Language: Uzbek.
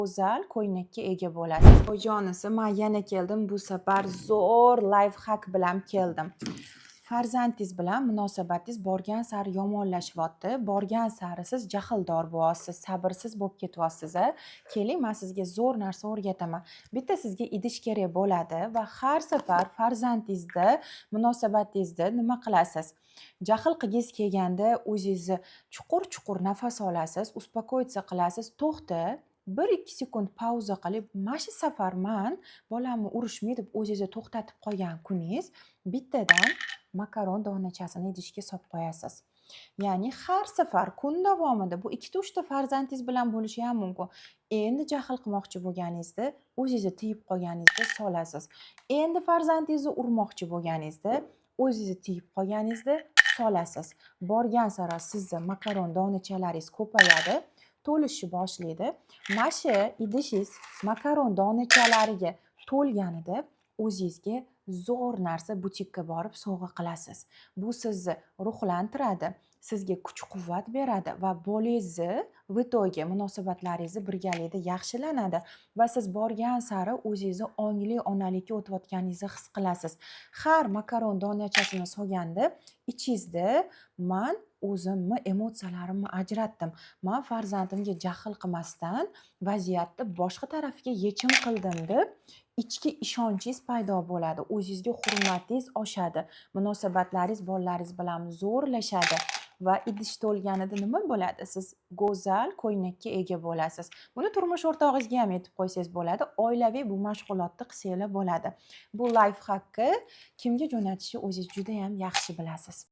go'zal ko'ylakka ega bo'lasiz. Ho'jonisi, men yana keldim. Bu safar zo'r life hack bilan keldim. Farzandingiz bilan munosabatingiz borgan sari yomonlashyapti. Borgan sari siz jahldor bo'lyapsiz, sabrsiz bo'lib ketyapsiz. Keling, men sizga zo'r narsa o'rgataman. Bitta sizga idish kerak bo'ladi va har safar farzandingizda munosabatingizda nima qilasiz? Jahl qilgingiz kelganda o'zingizni chuqur nafas olasiz, uspokoyitsa qilasiz. To'xta, 1-2 sekund pauza qilib, mana shu safar men bolamni urishmay deb o'zingizni to'xtatib qolgan kuningiz bittadan makaron donachasini idishga solib qo'yasiz. Ya'ni har safar kun davomida bu 2-3 ta farzandingiz bilan bo'lishi ham mumkin. Endi jahl qilmoqchi bo'lganingizda, o'zingizni tiyib qolganingizda solasiz. Endi farzandingizni urmoqchi bo'lganingizda, o'zingizni tiyib qolganingizda solasiz. Borgan sari sizni makaron donachalaringiz ko'payadi, to'lishni boshlaydi. Mana shu idishingiz makaron donachalariga to'lganida o'zingizga zo'r narsa butikka borib sovg'a qilasiz. Bu sizni ruhlantiradi, sizga kuch-quvvat beradi va bolangizni v itogi munosabatlaringizni birgalikda yaxshilanadi va siz borgan sari o'zingizni ongli onalikka o'tayotganingizni his qilasiz. Har makaron donachasini solganda ichingizda men o'zimni emotsiyalarimni ajratdim. Men farzandimga jahl qilmasdan vaziyatni boshqa tarafiga yechim qildim deb ichki ishonchingiz paydo bo'ladi. O'zingizga hurmatingiz oshadi. Munosabatlaringiz bolalaringiz bilan zo'rlashadi va idish to'lganida nima bo'ladi? Siz go'zal ko'ylakka ega bo'lasiz. Buni turmush o'rtog'ingizga ham aytib qo'ysangiz bo'ladi. Oilaviy bu mashg'ulotni qilsanglar bo'ladi. Bu life hackni kimga jo'natishni o'zingiz juda ham yaxshi bilasiz.